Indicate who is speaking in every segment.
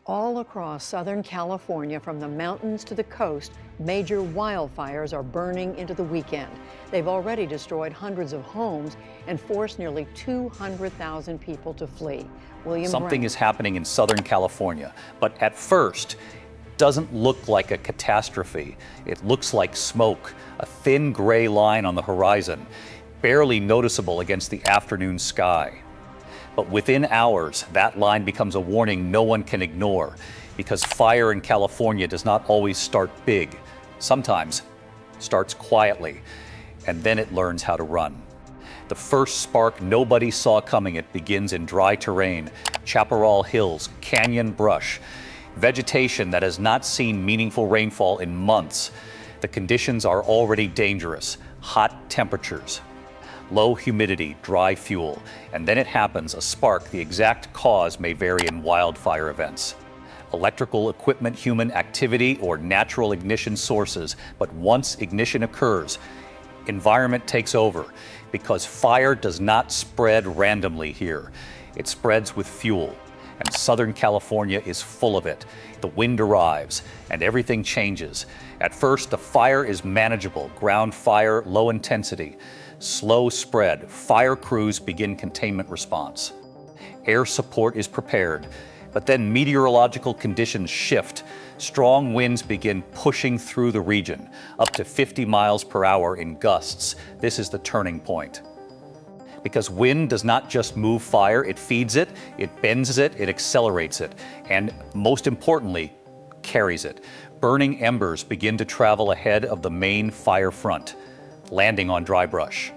Speaker 1: All across Southern California, from the mountains to the coast, major wildfires are burning into the weekend. They've already destroyed hundreds of homes and forced nearly 200,000 people to flee.
Speaker 2: Something is happening in Southern California, but at first, doesn't look like a catastrophe. It looks like smoke, a thin gray line on the horizon, barely noticeable against the afternoon sky. But within hours, that line becomes a warning no one can ignore, because fire in California does not always start big. Sometimes starts quietly, and then it learns how to run. The first spark nobody saw coming, it begins in dry terrain, chaparral hills, canyon brush, vegetation that has not seen meaningful rainfall in months. The conditions are already dangerous, hot temperatures, low humidity, dry fuel, and then it happens, a spark. The exact cause may vary in wildfire events. Electrical equipment, human activity, or natural ignition sources. But once ignition occurs, environment takes over, because fire does not spread randomly here. It spreads with fuel, and Southern California is full of it. The wind arrives, and everything changes. At first, the fire is manageable, ground fire, low intensity. Slow spread, fire crews begin containment response. Air support is prepared, but then meteorological conditions shift. Strong winds begin pushing through the region, up to 50 miles per hour in gusts. This is the turning point. Because wind does not just move fire, it feeds it, it bends it, it accelerates it, and most importantly, carries it. Burning embers begin to travel ahead of the main fire front, landing on dry brush,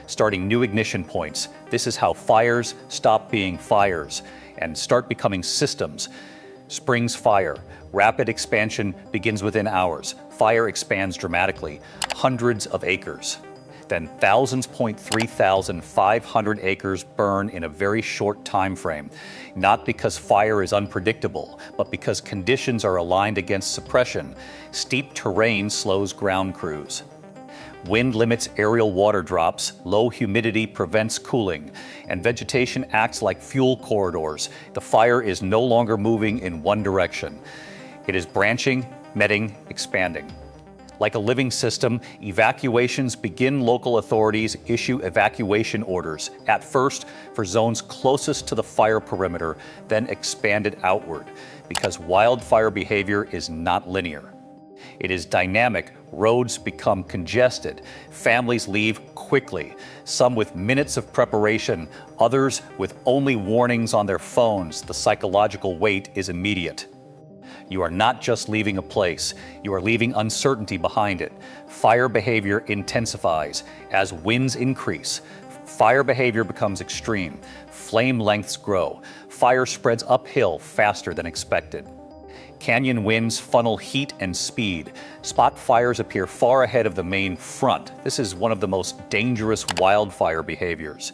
Speaker 2: starting new ignition points. This is how fires stop being fires and start becoming systems. Springs fire. Rapid expansion begins within hours. Fire expands dramatically, hundreds of acres. Then thousands, 3,500 acres burn in a very short time frame, not because fire is unpredictable, but because conditions are aligned against suppression. Steep terrain slows ground crews. Wind limits aerial water drops, low humidity prevents cooling, and vegetation acts like fuel corridors. The fire is no longer moving in one direction. It is branching, metting, expanding. Like a living system, evacuations begin. Local authorities issue evacuation orders, at first for zones closest to the fire perimeter, then expanded outward, because wildfire behavior is not linear. It is dynamic. Roads become congested. Families leave quickly, some with minutes of preparation, others with only warnings on their phones. The psychological weight is immediate. You are not just leaving a place, you are leaving uncertainty behind it. Fire behavior intensifies. As winds increase, fire behavior becomes extreme. Flame lengths grow. Fire spreads uphill faster than expected. Canyon winds funnel heat and speed. Spot fires appear far ahead of the main front. This is one of the most dangerous wildfire behaviors.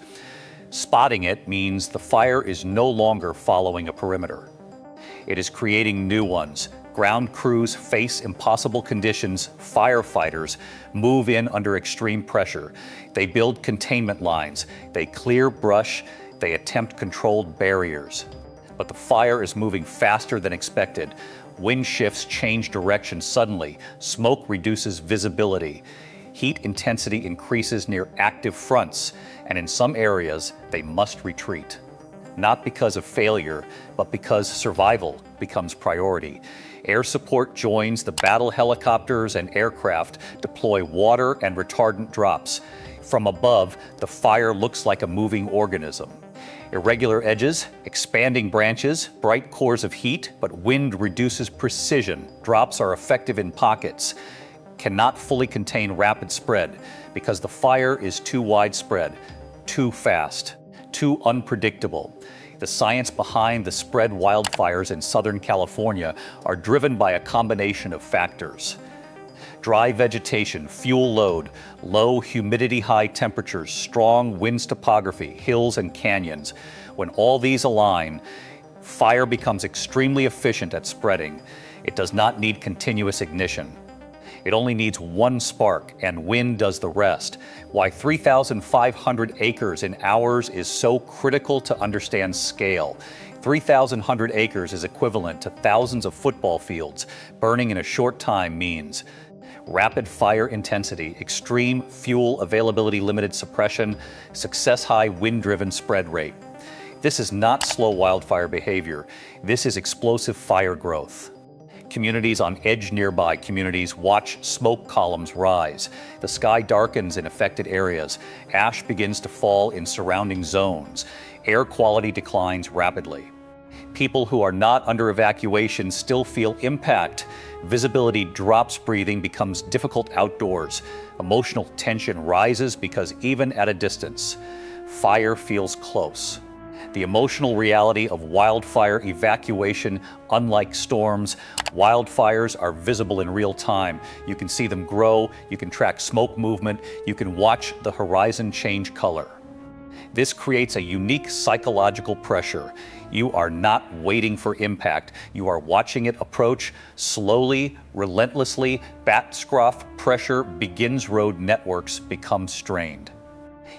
Speaker 2: Spotting it means the fire is no longer following a perimeter. It is creating new ones. Ground crews face impossible conditions. Firefighters move in under extreme pressure. They build containment lines. They clear brush. They attempt controlled barriers. But the fire is moving faster than expected. Wind shifts change direction suddenly. Smoke reduces visibility. Heat intensity increases near active fronts, and in some areas, they must retreat. Not because of failure, but because survival becomes priority. Air support joins. The battle helicopters and aircraft deploy water and retardant drops. From above, the fire looks like a moving organism. Irregular edges, expanding branches, bright cores of heat, but wind reduces precision. Drops are effective in pockets, cannot fully contain rapid spread because the fire is too widespread, too fast, too unpredictable. The science behind the spread wildfires in Southern California are driven by a combination of factors. Dry vegetation, fuel load, low humidity, high temperatures, strong winds topography, hills and canyons. When all these align, fire becomes extremely efficient at spreading. It does not need continuous ignition. It only needs one spark, and wind does the rest. Why 3,500 acres in hours is so critical to understand scale. 3,100 acres is equivalent to thousands of football fields. Burning in a short time means rapid fire intensity, extreme fuel availability limited suppression, success high wind-driven spread rate. This is not slow wildfire behavior. This is explosive fire growth. Communities on edge nearby communities watch smoke columns rise. The sky darkens in affected areas. Ash begins to fall in surrounding zones. Air quality declines rapidly. People who are not under evacuation still feel impact. Visibility drops, breathing becomes difficult outdoors. Emotional tension rises because even at a distance, fire feels close. The emotional reality of wildfire evacuation, unlike storms, wildfires are visible in real time. You can see them grow, you can track smoke movement, you can watch the horizon change color. This creates a unique psychological pressure. You are not waiting for impact. You are watching it approach slowly, relentlessly. Backcroft pressure begins, road networks become strained.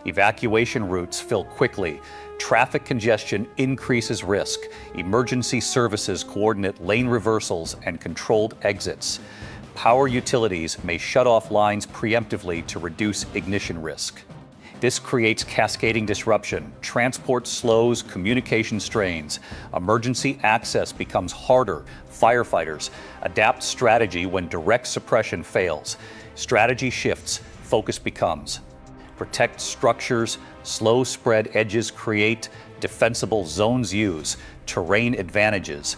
Speaker 2: Evacuation routes fill quickly. Traffic congestion increases risk. Emergency services coordinate lane reversals and controlled exits. Power utilities may shut off lines preemptively to reduce ignition risk. This creates cascading disruption. Transport slows, communication strains. Emergency access becomes harder. Firefighters adapt strategy when direct suppression fails. Strategy shifts, focus becomes protect structures, slow spread edges create, defensible zones use, terrain advantages.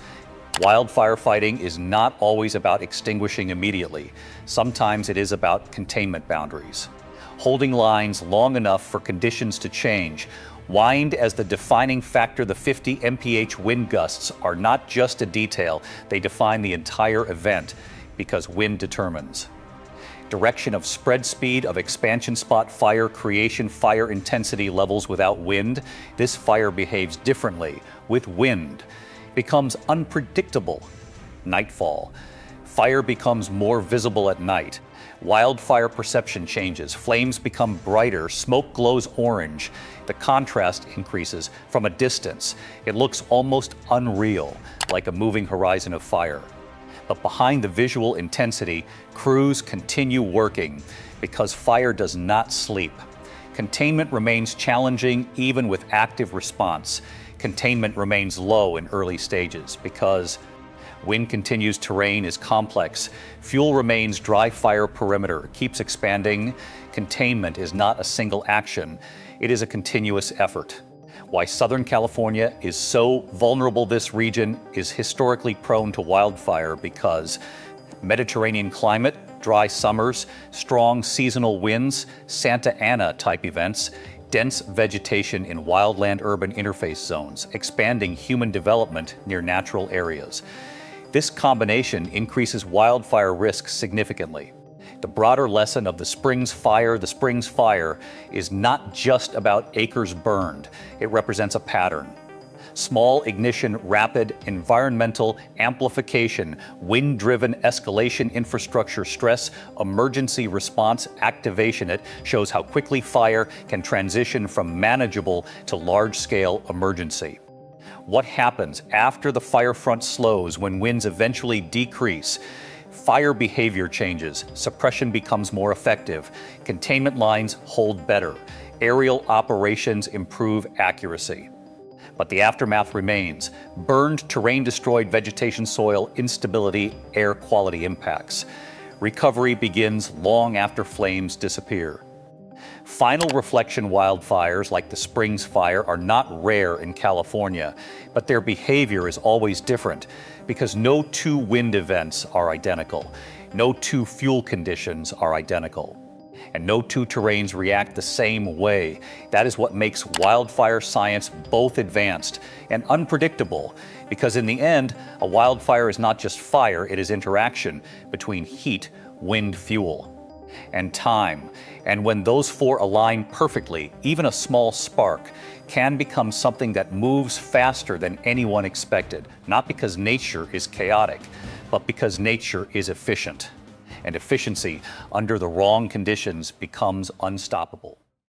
Speaker 2: Wildfire fighting is not always about extinguishing immediately. Sometimes it is about containment boundaries. Holding lines long enough for conditions to change. Wind as the defining factor, the 50 mph wind gusts are not just a detail, they define the entire event because wind determines. Direction of spread speed of expansion spot fire creation, fire intensity levels without wind. This fire behaves differently with wind. Becomes unpredictable. Nightfall. Fire becomes more visible at night. Wildfire perception changes. Flames become brighter. Smoke glows orange. The contrast increases from a distance. It looks almost unreal, like a moving horizon of fire. But behind the visual intensity, crews continue working because fire does not sleep. Containment remains challenging even with active response. Containment remains low in early stages because wind continues, terrain is complex. Fuel remains, dry fire perimeter keeps expanding. Containment is not a single action. It is a continuous effort. Why Southern California is so vulnerable, this region is historically prone to wildfire because Mediterranean climate, dry summers, strong seasonal winds, Santa Ana type events, dense vegetation in wildland-urban interface zones, expanding human development near natural areas. This combination increases wildfire risk significantly. The broader lesson of the Springs Fire is not just about acres burned. It represents a pattern. Small ignition, rapid environmental amplification, wind-driven escalation, infrastructure stress, emergency response activation. It shows how quickly fire can transition from manageable to large-scale emergency. What happens after the fire front slows when winds eventually decrease? Fire behavior changes, suppression becomes more effective, containment lines hold better, aerial operations improve accuracy. But the aftermath remains. Burned, terrain destroyed, vegetation, soil, instability, air quality impacts. Recovery begins long after flames disappear. Final reflection wildfires like the Springs Fire are not rare in California, but their behavior is always different because no two wind events are identical, no two fuel conditions are identical, and no two terrains react the same way. That is what makes wildfire science both advanced and unpredictable, because in the end, a wildfire is not just fire, it is interaction between heat, wind, fuel, and time. And when those four align perfectly, even a small spark can become something that moves faster than anyone expected, not because nature is chaotic, but because nature is efficient. And efficiency under the wrong conditions becomes unstoppable.